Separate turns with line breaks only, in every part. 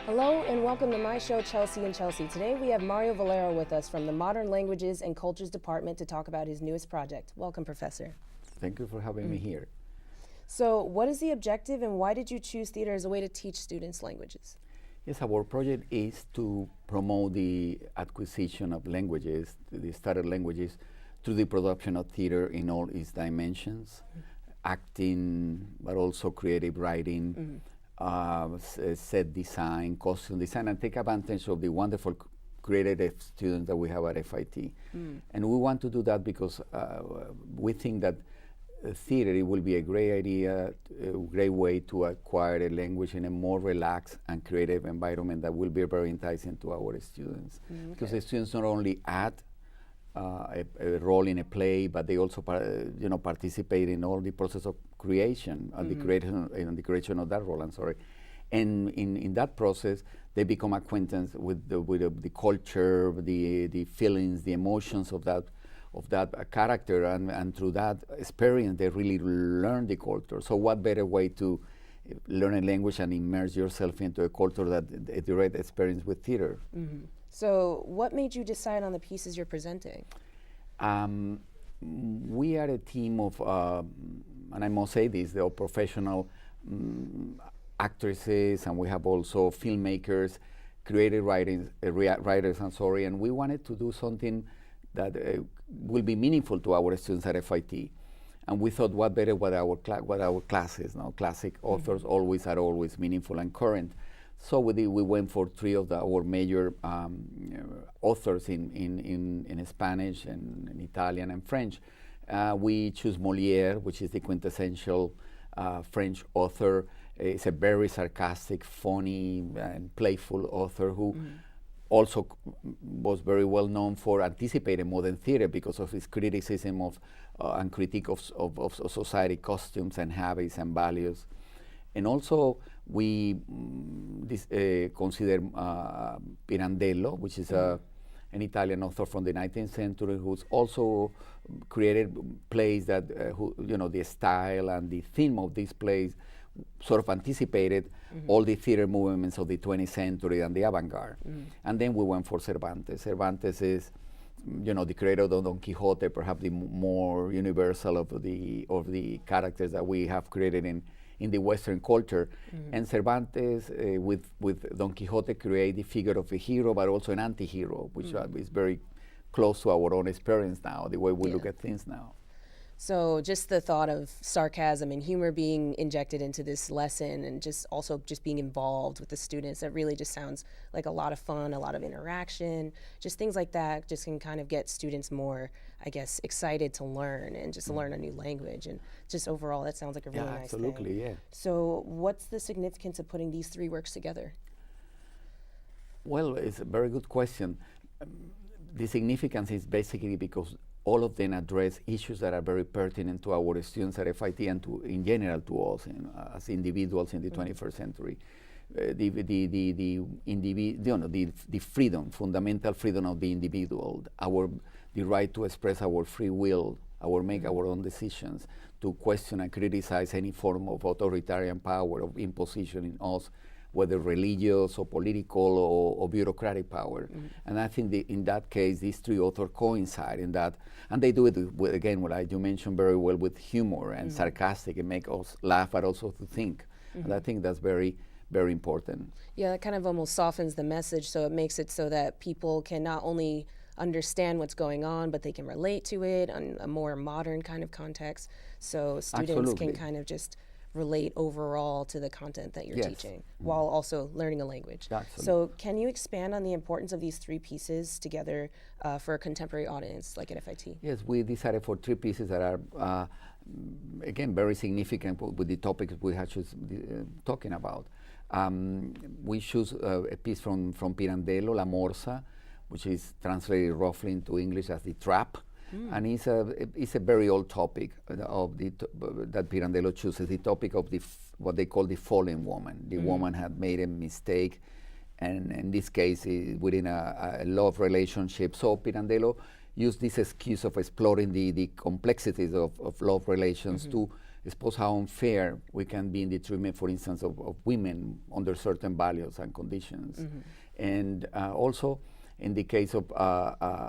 Hello and welcome to my show, Chelsea and Chelsea. Today we have Mario Valero with us from the Modern Languages and Cultures Department to talk about his newest project. Welcome, Professor.
Thank you for having me here.
So what is the objective and why did you choose theater as a way to teach students languages?
Yes, our project is to promote the acquisition of languages, the studied languages, through the production of theater in all its dimensions, acting, but also creative writing, set design, costume design, and take advantage of the wonderful creative students that we have at FIT. And we want to do that because we think that theater it will be a great idea, a great way to acquire a language in a more relaxed and creative environment that will be very enticing to our students. Because the students not only add a role in a play, but they also participate in all the process of creation, the creation of that role. And in that process, they become acquaintance with the culture, the feelings, the emotions of that character, and through that experience, they really learn the culture. So what better way to learn a language and immerse yourself into a culture that a direct experience with theater?
So what made you decide on the pieces you're presenting?
We are a team of, and I must say this, they are professional actresses, and we have also filmmakers, creative writers, and we wanted to do something that will be meaningful to our students at FIT. And we thought, what better what our classes, classic authors are always meaningful and current. So we went for three of our major authors in Spanish and in Italian and French. We choose Molière, which is the quintessential French author. It's a very sarcastic, funny, and playful author who also was very well known for anticipating modern theater because of his criticism of and critique of society costumes and habits and values. And also we consider Pirandello, which is an Italian author from the 19th century who's also created plays that, the style and the theme of these plays sort of anticipated all the theater movements of the 20th century and the avant-garde. And then we went for Cervantes. Cervantes is, the creator of Don Quixote, perhaps the more universal of the characters that we have created in the Western culture. And Cervantes, with Don Quixote, create the figure of a hero, but also an anti-hero, which is very close to our own experience now, the way we look at things now.
So just the thought of sarcasm and humor being injected into this lesson and just being involved with the students, that really just sounds like a lot of fun, a lot of interaction, just things like that just can kind of get students more, I guess, excited to learn and just learn a new language. And just overall, that sounds like a really nice thing.
Absolutely, yeah.
So what's the significance of putting these three works together?
Well, it's a very good question. The significance is basically because all of them address issues that are very pertinent to our students at FIT and in general to us as individuals in the 21st century. The freedom, fundamental freedom of the individual, the right to express our free will, make our own decisions, to question and criticize any form of authoritarian power, of imposition in us, whether religious or political or bureaucratic power. And I think in that case, these three authors coincide in that. And they do it, again, what you mentioned very well, with humor and sarcastic, and make us laugh, but also to think. And I think that's very, very important.
Yeah, that kind of almost softens the message, so it makes it so that people can not only understand what's going on, but they can relate to it in a more modern kind of context. So students can kind of just relate overall to the content that you're teaching while also learning a language.
Absolutely.
So can you expand on the importance of these three pieces together for a contemporary audience like at FIT?
Yes, we decided for three pieces that are, again, very significant with the topics we have talking about. We choose a piece from Pirandello, La Morsa, which is translated roughly into English as the trap. And it's a very old topic that Pirandello chooses, the topic of what they call the fallen woman. The woman had made a mistake, and in this case, within a love relationship. So Pirandello used this excuse of exploring the complexities of love relations to expose how unfair we can be in the treatment, for instance, of women under certain values and conditions. And also, in the case of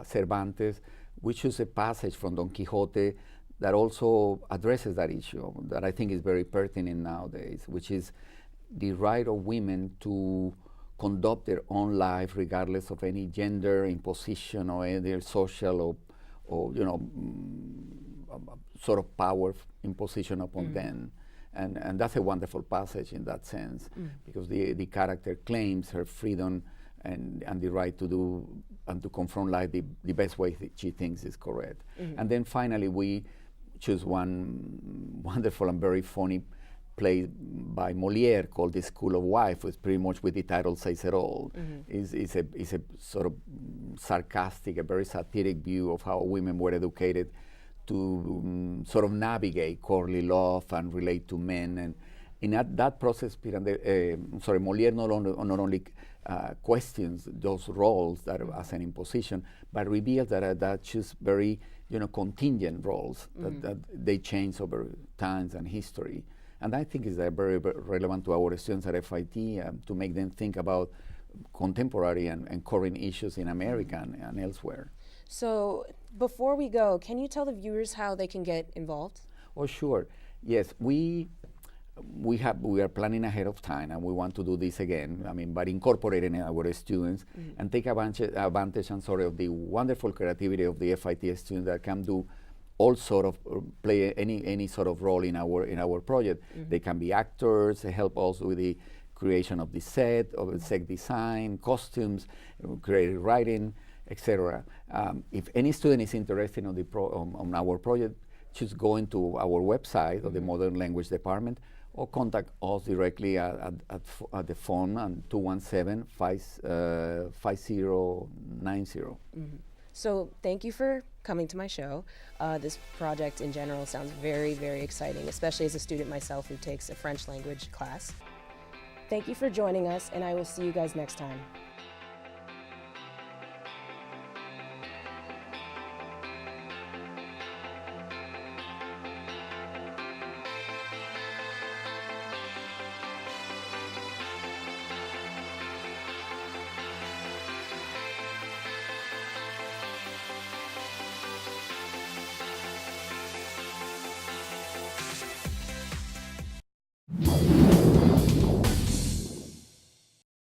Cervantes, we choose a passage from Don Quixote that also addresses that issue that I think is very pertinent nowadays, which is the right of women to conduct their own life regardless of any gender imposition or any social or sort of power imposition upon them. And that's a wonderful passage in that sense, because the character claims her freedom and the right to do and to confront life the best way she thinks is correct. And then finally we choose one wonderful and very funny play by Moliere called The School of Wife, which pretty much with the title says it all. Is a sort of sarcastic, a very satiric view of how women were educated to sort of navigate courtly love and relate to men. And in that process, Moliere not only questions those roles that as an imposition, but reveals that choose very contingent roles that they change over times and history. And I think is very relevant to our students at FIT to make them think about contemporary and current issues in America and elsewhere.
So before we go, can you tell the viewers how they can get involved?
Oh, sure. Yes, we are planning ahead of time, and we want to do this again. I mean, but incorporating our students and take advantage of the wonderful creativity of the FIT students that can do all sort of play any sort of role in our project. They can be actors, help us with the creation of the set, of set design, costumes, creative writing, etc. If any student is interested on our project, just go into our website of the Modern Language Department or contact us directly at the phone on 217-5090.
So thank you for coming to my show. This project in general sounds very, very exciting, especially as a student myself who takes a French language class. Thank you for joining us, and I will see you guys next time.